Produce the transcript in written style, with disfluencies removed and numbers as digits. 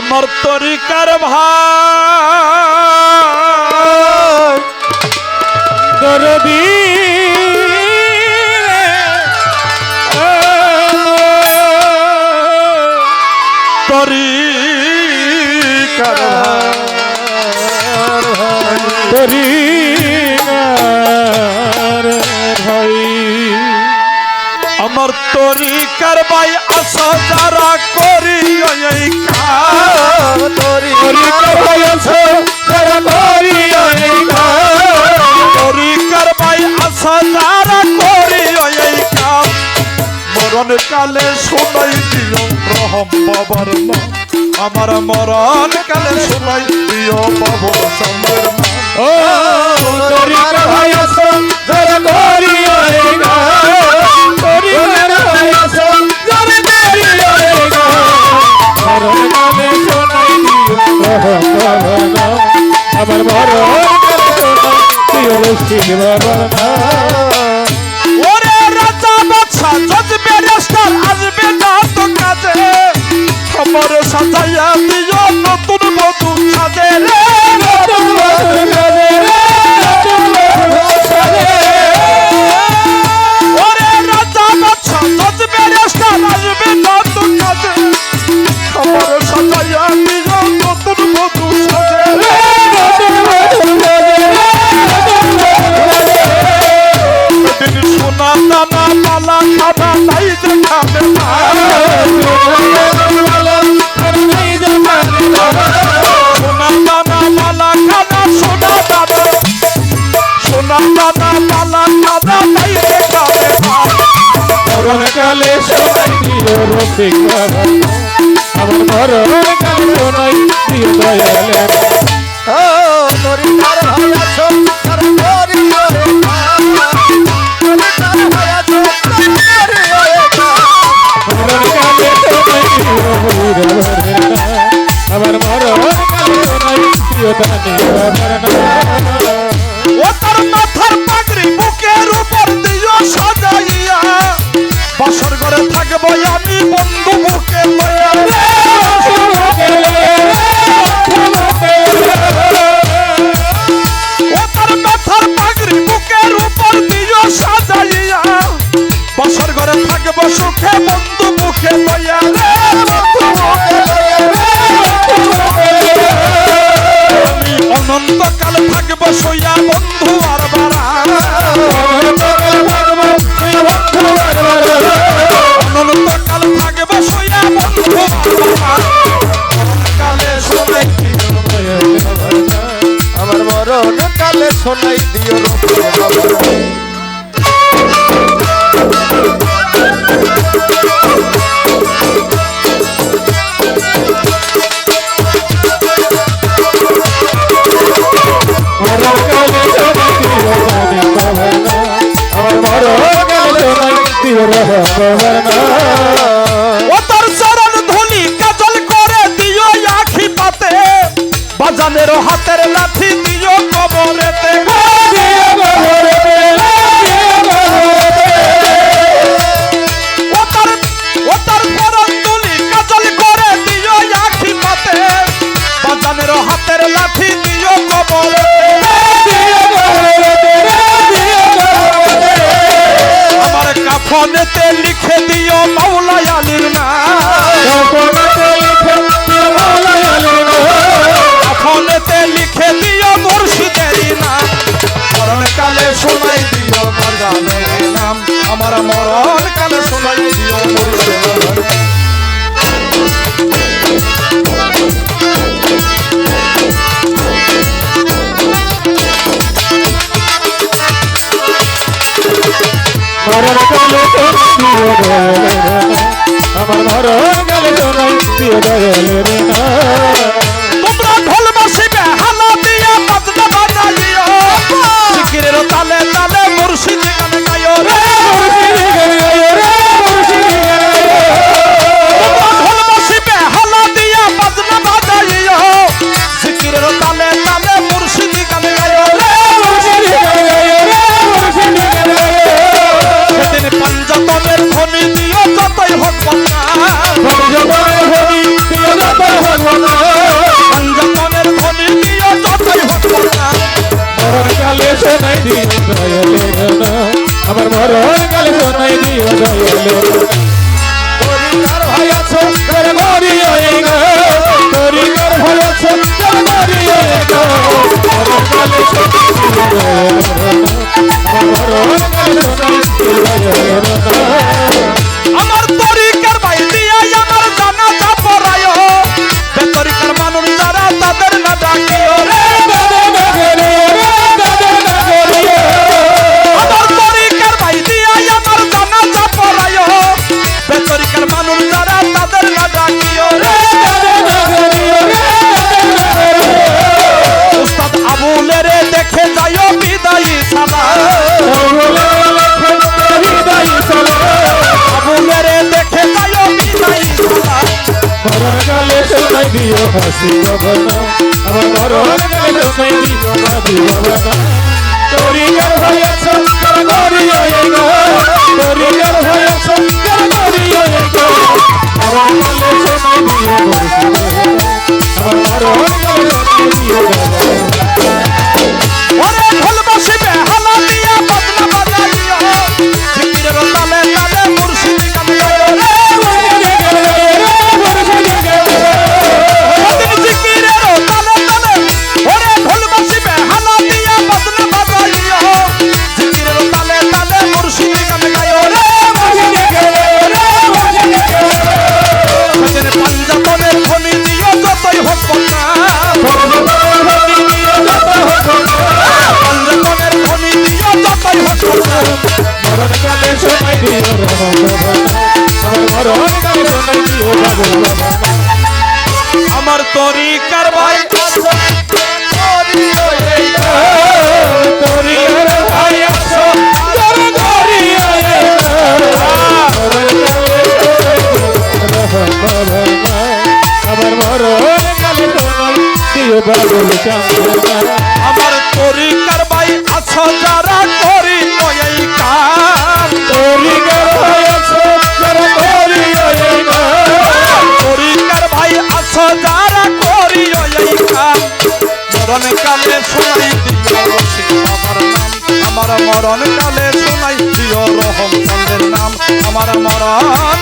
আমার তরিকার ভাই দরদি তরিকার তরিকার ভাই আমার তরিকার ভাই আসা যারা করি এই কাজ তরিকার ভাই আসো যারা করি এই কাজ তরিকার ভাই আসা যারা করি এই কাজ মরণ কালে শোনাই দিও রহম বাবার নাম আমার মরণ কালে শোনাই দিও বাবা সামের নাম ও তরিকার ভাই আসো যারা করি এই কাজ তরিকার ভাই আসো যারা করি এই কাজ মরণ কালে শোনাই দিও রহম বাবার নাম আমার মরণ কালে শোনাই দিও রশিদ বাবার নাম ওরে রাজা বাদশা জজ ব্যারিস্টার আসবে না তো কাজে খবর সাজাইয়া দিও নতুন বধূ সাজে রে নতুন বধূ সাজে রে নতুন বধূ সাজে ওরে রাজা বাদশা জজ ব্যারিস্টার আসবে না তো কাজে খবর সাজাইয়া দিও নতুন বধূ সাজে রে নতুন বধূ সাজে রে নতুন বধূ সাজে দিন সোনা দানা পালা খানা নাই দেখাবে না সোনা দানা পালা খানা সোনা দানা সোনা দানা পালা খানা নাই দেখাবে না মরণ কালে শোনাই দিও রসিক বাবা আমার মরণ কালে শোনাই দিও দয়ালের ও তরিকার ভাই আসো তারা করি ওরে তরিকার ভাই আসো তারা করি ওরে মরণ কালে শোনাই দিও ভৈরবের নাম আমার মরণ কালে শোনাই দিও দানি বাবার নাম ও তার মাথার পাগড়ি বুকের উপর দিও সাজাইয়া বাসর ঘরে থাকবো আমি বন্ধু বুকে লইয়া রে ও তার মাথার পাগড়ি বুকের উপর দিও সাজাইয়া বাসর ঘরে থাকবো সুখে বন্ধু বুকে লইয়া রে বন্ধু বুকে লইয়া রে আমি অনন্তকাল থাকবো সইয়া বন্ধু আর বারা অনন্তকাল থাকবো সইয়া বন্ধু কালে শোনাই আমার মরণ কালে শোনাই দিও রসিক বাবার নাম। মরণ কালে শোনাই দিও দানি বাবার নাম আমার মরণ কালে শোনাই দিও রহম বাবার নাম ও তোর চরণ ধুলি কাজল করে দিও আখি পাতে বাজানের হাতের লাঠি দিও কবরেতে ও তোর চরণ ধুলি কাজল করে দিও আখি পাতে বাজানের হাতের লাঠি দিও কবরেতে আমার কাফনেতে লিখে দিও মাওলা আলীর নাম কাফনেতে লিখে দিও মুর্শিদের নাম মরণ কালে শোনাই দিও মরদানের নাম আমার মরণ কালে শোনাই দিও মুর্শিদের নাম মরণ কালে শোনাই দিও দয়ালের নাম আমার মরণ কালে শোনাই দিও দয়ালের নাম তোমরা ঢোল বাসিবে হালা দিয়া বাজনা বাজাইও জিকিরের তালে তালে মুর্শিদ গান গাইও রে তোমরা ঢোল বাসিবে হালা দিয়া বাজনা বাজাইও জিকিরের তালে তালে মুর্শিদ গান গাইও রে সেদিন পাঞ্জাতনের ধ্বনি দিও যতই হোক বন্যা না পাঞ্জাতনের ধ্বনি দিও যতই হোক না মরণ কালে শোনাই দিও দয়ালের নাম আমার মরণ কালে শোনাই দিও দয়ালের তরিকার ভাই আছো তোর ঘরি হয়ে গো তরিকার ভয় আছে তোর ঘরি হয়ে গো মরণ কালে শোনাই দিও দয়ালের নাম আমার মরণ কালে শোনাই দিও দয়ালের নাম আমার তরিকার ভাই দিয়া আমার জানাজা পড়ায়ো বেতরিকার মানুষ যারা তাদের না ডাকিও রে আমার তরিকার ভাই দিয়া আমার জানাজা পড়ায়ো বেতরিকার মানুষ যারা তাদের না ডাকিও রে উস্তাদ আবুলের দেখে যাইও বিদায়ী সালাম আবুলের দেখে যাইও বিদায়ী সালাম মরণ কালে শোনাই দিও হাসি বাবা আমার মরণ কালে শোনাই দিও হাসি বাবা তরিকার ভয় আছে তোর ঘরি হয়ে গো তরিকার ভয় আছে তোর ঘরি হয়ে গো মরণ কালে শোনাই দিও হাসি বাবা আমার মরণ কালে শোনাই দিও বাবা ওরে ঢোল বসিবে হালা দিয়া বাজনা বাজাইও জিকিরের তালে তালে মুর্শিদি গান গাইও রে ওদিন জিকিরের তালে তালে ওরে ঢোল বসিবে হালা দিয়া বাজনা বাজাইও জিকিরের তালে তালে মুর্শিদি গান গাইও রে সজনে পাঞ্জাতনের ধ্বনি দিও যতই হোক না পাঞ্জাতনের ধ্বনি দিও যতই হোক না মরণ কালে শোনাই দিও বাবা আমার মরণ কালে শোনাই দিও বাবা আমার তরিকার ভাই আছো তরি হয়ে গো তরিকার ভাই আছো তোর ঘরি হয়ে গো মরণ কালে শোনাই দিও আমার মরণ কালে শোনাই দিও বাবুল চাঁদা আমার তরিকার ভাই আছো যারা করি এই কাম তরিকার ভাই আছো তোর ঘরি হয়ে গো তরিকার ভাই আছো যারা করি এই কাম মরণ কালে শোনাই দিও রশিদ বাবার নাম আমার মরণ কালে শোনাই দিও রহম চন্দ্রের নাম আমার মরণ